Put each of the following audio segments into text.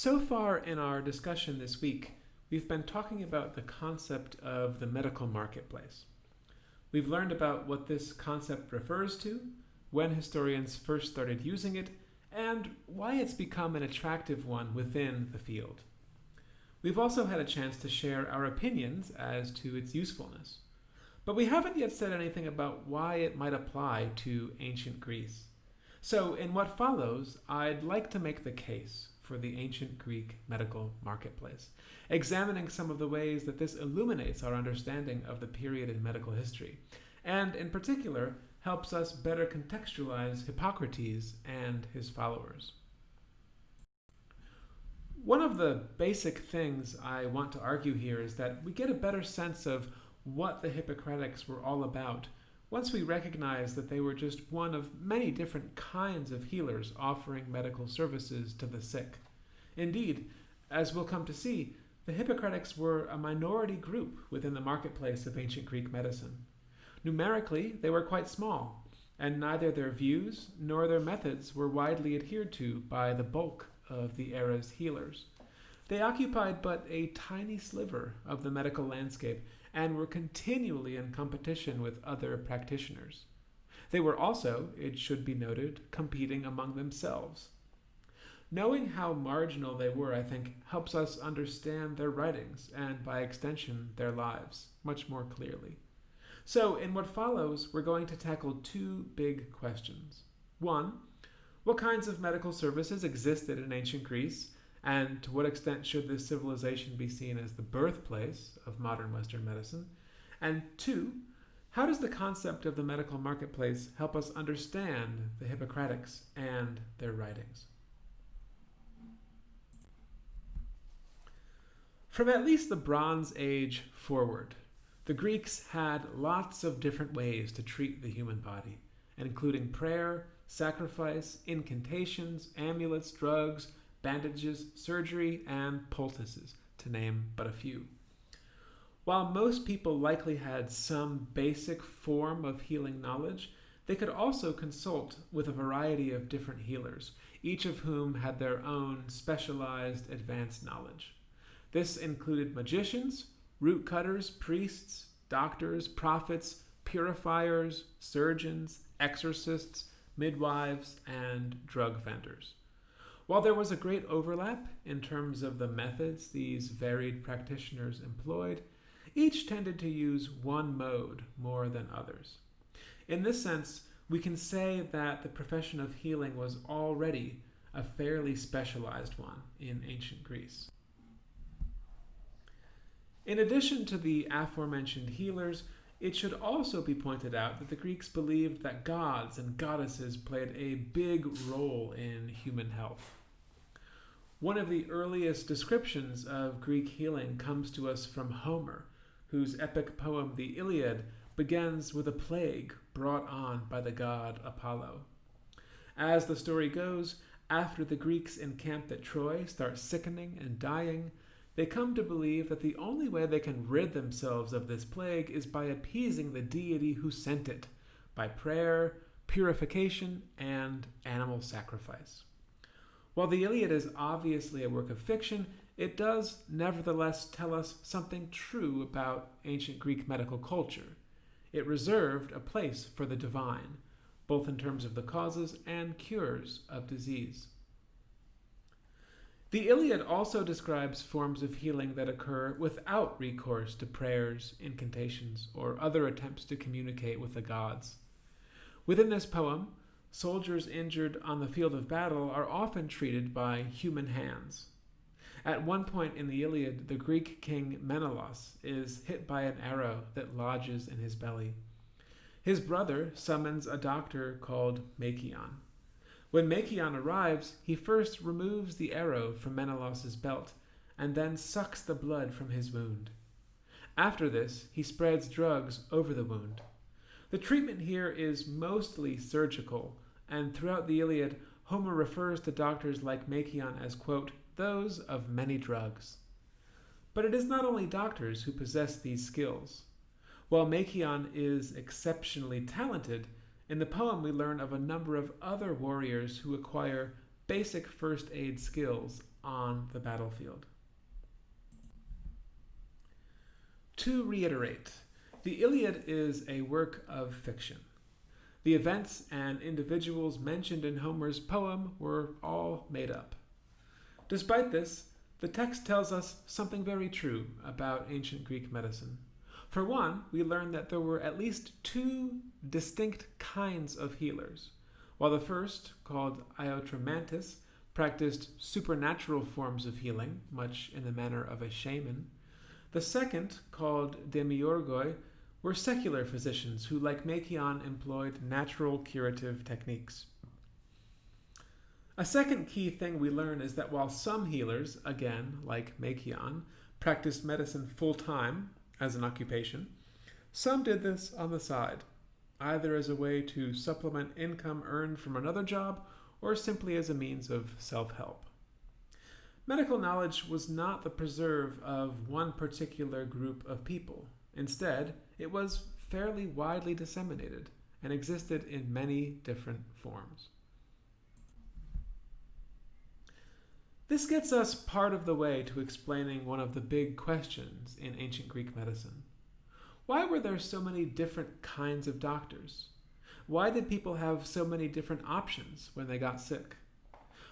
So far in our discussion this week, we've been talking about the concept of the medical marketplace. We've learned about what this concept refers to, when historians first started using it, and why it's become an attractive one within the field. We've also had a chance to share our opinions as to its usefulness. But we haven't yet said anything about why it might apply to ancient Greece. So, in what follows, I'd like to make the case for the ancient Greek medical marketplace, examining some of the ways that this illuminates our understanding of the period in medical history, and in particular, helps us better contextualize Hippocrates and his followers. One of the basic things I want to argue here is that we get a better sense of what the Hippocratics were all about once we recognize that they were just one of many different kinds of healers offering medical services to the sick. Indeed, as we'll come to see, the Hippocratics were a minority group within the marketplace of ancient Greek medicine. Numerically, they were quite small, and neither their views nor their methods were widely adhered to by the bulk of the era's healers. They occupied but a tiny sliver of the medical landscape and were continually in competition with other practitioners. They were also, it should be noted, competing among themselves. Knowing how marginal they were, I think, helps us understand their writings and, by extension, their lives much more clearly. So, in what follows, we're going to tackle two big questions. One, what kinds of medical services existed in ancient Greece, and to what extent should this civilization be seen as the birthplace of modern Western medicine? And two, how does the concept of the medical marketplace help us understand the Hippocratics and their writings? From at least the Bronze Age forward, the Greeks had lots of different ways to treat the human body, including prayer, sacrifice, incantations, amulets, drugs, bandages, surgery, and poultices, to name but a few. While most people likely had some basic form of healing knowledge, they could also consult with a variety of different healers, each of whom had their own specialized advanced knowledge. This included magicians, root cutters, priests, doctors, prophets, purifiers, surgeons, exorcists, midwives, and drug vendors. While there was a great overlap in terms of the methods these varied practitioners employed, each tended to use one mode more than others. In this sense, we can say that the profession of healing was already a fairly specialized one in ancient Greece. In addition to the aforementioned healers, it should also be pointed out that the Greeks believed that gods and goddesses played a big role in human health. One of the earliest descriptions of Greek healing comes to us from Homer, whose epic poem, the Iliad, begins with a plague brought on by the god Apollo. As the story goes, after the Greeks encamped at Troy start sickening and dying, they come to believe that the only way they can rid themselves of this plague is by appeasing the deity who sent it, by prayer, purification, and animal sacrifice. While the Iliad is obviously a work of fiction, it does nevertheless tell us something true about ancient Greek medical culture. It reserved a place for the divine, both in terms of the causes and cures of disease. The Iliad also describes forms of healing that occur without recourse to prayers, incantations, or other attempts to communicate with the gods. Within this poem, soldiers injured on the field of battle are often treated by human hands. At one point in the Iliad, the Greek king Menelaus is hit by an arrow that lodges in his belly. His brother summons a doctor called Machaon. When Machaon arrives, he first removes the arrow from Menelaus's belt and then sucks the blood from his wound. After this, he spreads drugs over the wound. The treatment here is mostly surgical, and throughout the Iliad, Homer refers to doctors like Machaon as, quote, those of many drugs. But it is not only doctors who possess these skills. While Machaon is exceptionally talented, in the poem we learn of a number of other warriors who acquire basic first aid skills on the battlefield. To reiterate, the Iliad is a work of fiction. The events and individuals mentioned in Homer's poem were all made up. Despite this, the text tells us something very true about ancient Greek medicine. For one, we learn that there were at least two distinct kinds of healers. While the first, called Iotromantis, practiced supernatural forms of healing, much in the manner of a shaman, the second, called Demiurgoi, were secular physicians who, like Machion, employed natural curative techniques. A second key thing we learn is that while some healers, again, like Machion, practiced medicine full-time as an occupation, some did this on the side, either as a way to supplement income earned from another job or simply as a means of self-help. Medical knowledge was not the preserve of one particular group of people. Instead, it was fairly widely disseminated and existed in many different forms. This gets us part of the way to explaining one of the big questions in ancient Greek medicine. Why were there so many different kinds of doctors? Why did people have so many different options when they got sick?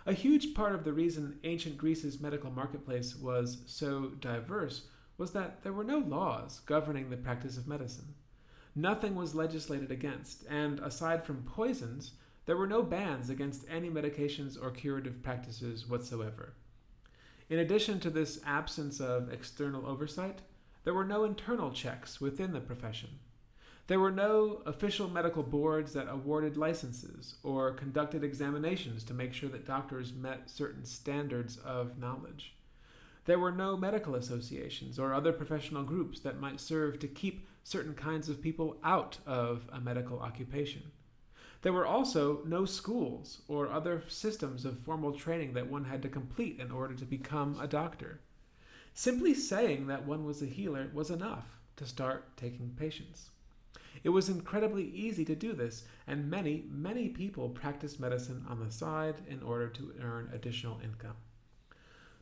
A huge part of the reason ancient Greece's medical marketplace was so diverse was that there were no laws governing the practice of medicine. Nothing was legislated against, and aside from poisons, there were no bans against any medications or curative practices whatsoever. In addition to this absence of external oversight, there were no internal checks within the profession. There were no official medical boards that awarded licenses or conducted examinations to make sure that doctors met certain standards of knowledge. There were no medical associations or other professional groups that might serve to keep certain kinds of people out of a medical occupation. There were also no schools or other systems of formal training that one had to complete in order to become a doctor. Simply saying that one was a healer was enough to start taking patients. It was incredibly easy to do this, and many people practiced medicine on the side in order to earn additional income.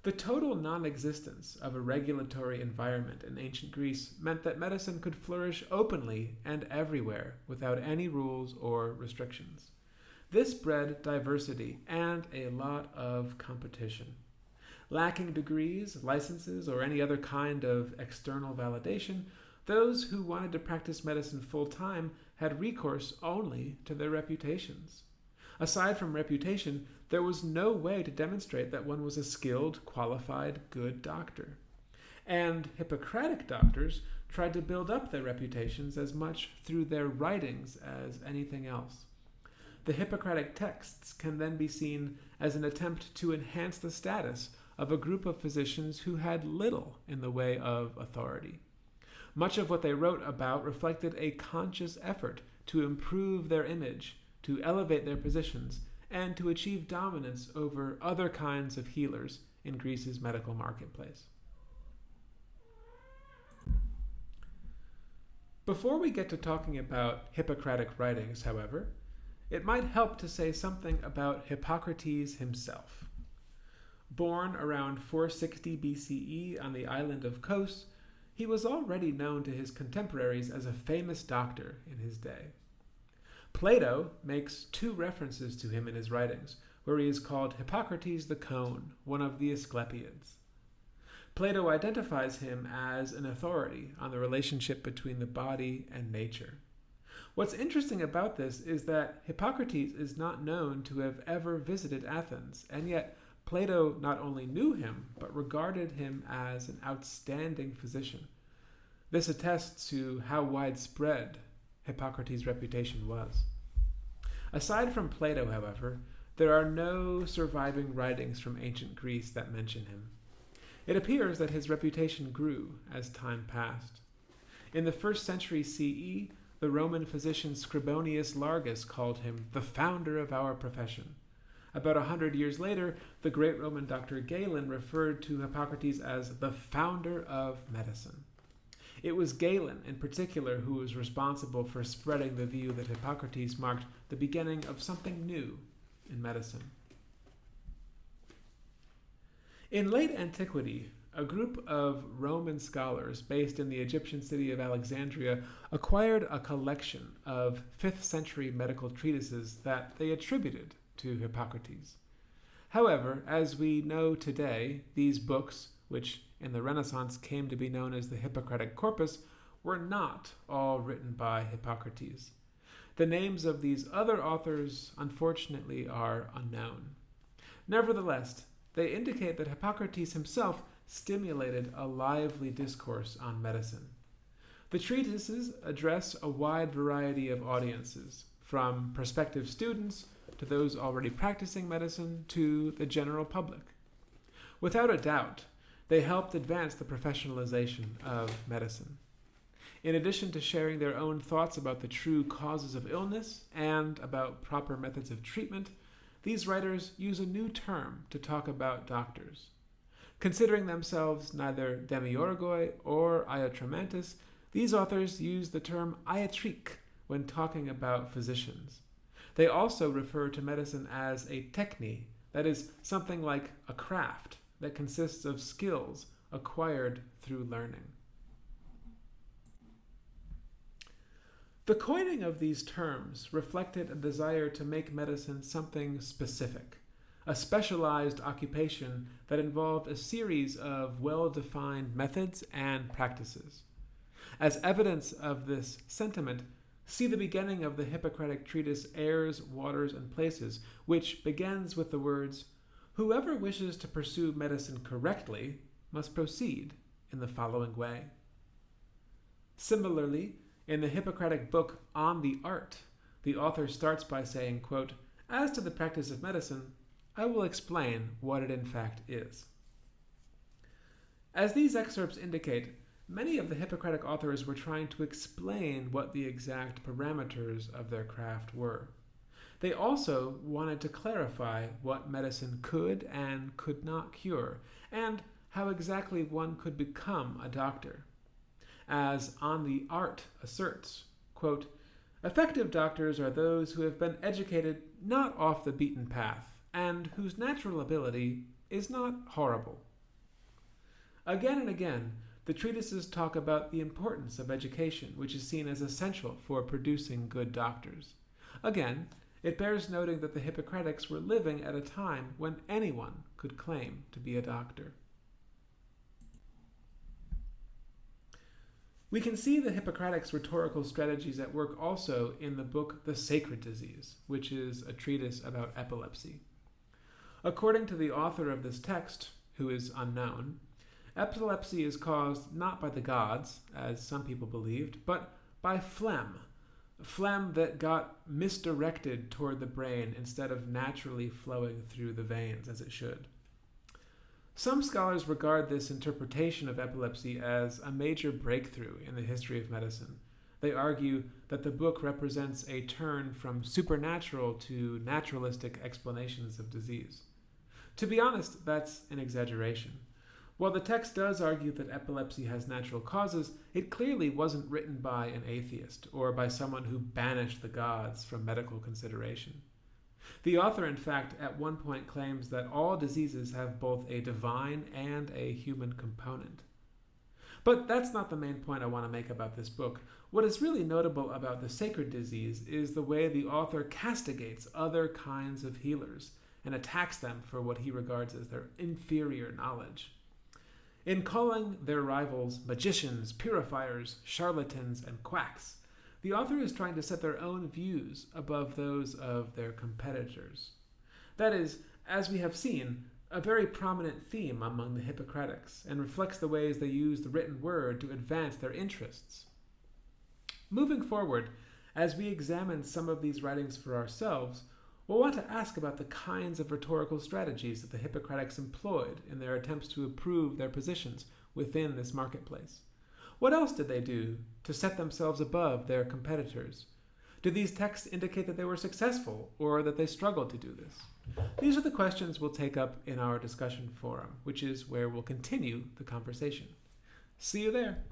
The total non-existence of a regulatory environment in ancient Greece meant that medicine could flourish openly and everywhere without any rules or restrictions. This bred diversity and a lot of competition. Lacking degrees, licenses, or any other kind of external validation, those who wanted to practice medicine full-time had recourse only to their reputations. Aside from reputation, there was no way to demonstrate that one was a skilled, qualified, good doctor. And Hippocratic doctors tried to build up their reputations as much through their writings as anything else. The Hippocratic texts can then be seen as an attempt to enhance the status of a group of physicians who had little in the way of authority. Much of what they wrote about reflected a conscious effort to improve their image, to elevate their positions, and to achieve dominance over other kinds of healers in Greece's medical marketplace. Before we get to talking about Hippocratic writings, however, it might help to say something about Hippocrates himself. Born around 460 BCE on the island of Kos, he was already known to his contemporaries as a famous doctor in his day. Plato makes two references to him in his writings, where he is called Hippocrates the Cone, one of the Asclepiads. Plato identifies him as an authority on the relationship between the body and nature. What's interesting about this is that Hippocrates is not known to have ever visited Athens, and yet Plato not only knew him, but regarded him as an outstanding physician. This attests to how widespread Hippocrates' reputation was. Aside from Plato, however, there are no surviving writings from ancient Greece that mention him. It appears that his reputation grew as time passed. In the 1st century CE, the Roman physician Scribonius Largus called him the founder of our profession. About 100 years later, the great Roman doctor Galen referred to Hippocrates as the founder of medicine. It was Galen, in particular, who was responsible for spreading the view that Hippocrates marked the beginning of something new in medicine. In late antiquity, a group of Roman scholars based in the Egyptian city of Alexandria acquired a collection of 5th century medical treatises that they attributed to Hippocrates. However, as we know today, these books, which in the Renaissance came to be known as the Hippocratic corpus, were not all written by Hippocrates. The names of these other authors, unfortunately, are unknown. Nevertheless, they indicate that Hippocrates himself stimulated a lively discourse on medicine. The treatises address a wide variety of audiences, from prospective students to those already practicing medicine to the general public. Without a doubt, they helped advance the professionalization of medicine. In addition to sharing their own thoughts about the true causes of illness and about proper methods of treatment, these writers use a new term to talk about doctors. Considering themselves neither demiurgoi or iatromantis, these authors use the term iatrique when talking about physicians. They also refer to medicine as a techne, that is, something like a craft that consists of skills acquired through learning. The coining of these terms reflected a desire to make medicine something specific, a specialized occupation that involved a series of well-defined methods and practices. As evidence of this sentiment, see the beginning of the Hippocratic treatise Airs, Waters, and Places, which begins with the words, "Whoever wishes to pursue medicine correctly must proceed in the following way." Similarly, in the Hippocratic book On the Art, the author starts by saying, quote, "As to the practice of medicine, I will explain what it in fact is." As these excerpts indicate, many of the Hippocratic authors were trying to explain what the exact parameters of their craft were. They also wanted to clarify what medicine could and could not cure, and how exactly one could become a doctor. As On the Art asserts, quote, "Effective doctors are those who have been educated not off the beaten path, and whose natural ability is not horrible." Again and again, the treatises talk about the importance of education, which is seen as essential for producing good doctors. Again, it bears noting that the Hippocratics were living at a time when anyone could claim to be a doctor. We can see the Hippocratic's rhetorical strategies at work also in the book The Sacred Disease, which is a treatise about epilepsy. According to the author of this text, who is unknown, epilepsy is caused not by the gods, as some people believed, but by phlegm that got misdirected toward the brain instead of naturally flowing through the veins as it should. Some scholars regard this interpretation of epilepsy as a major breakthrough in the history of medicine. They argue that the book represents a turn from supernatural to naturalistic explanations of disease. To be honest, that's an exaggeration. While the text does argue that epilepsy has natural causes, it clearly wasn't written by an atheist or by someone who banished the gods from medical consideration. The author, in fact, at one point claims that all diseases have both a divine and a human component. But that's not the main point I want to make about this book. What is really notable about The Sacred Disease is the way the author castigates other kinds of healers and attacks them for what he regards as their inferior knowledge. In calling their rivals magicians, purifiers, charlatans, and quacks, the author is trying to set their own views above those of their competitors. That is, as we have seen, a very prominent theme among the Hippocratics, and reflects the ways they use the written word to advance their interests. Moving forward, as we examine some of these writings for ourselves, we'll want to ask about the kinds of rhetorical strategies that the Hippocratics employed in their attempts to improve their positions within this marketplace. What else did they do to set themselves above their competitors? Do these texts indicate that they were successful or that they struggled to do this? These are the questions we'll take up in our discussion forum, which is where we'll continue the conversation. See you there.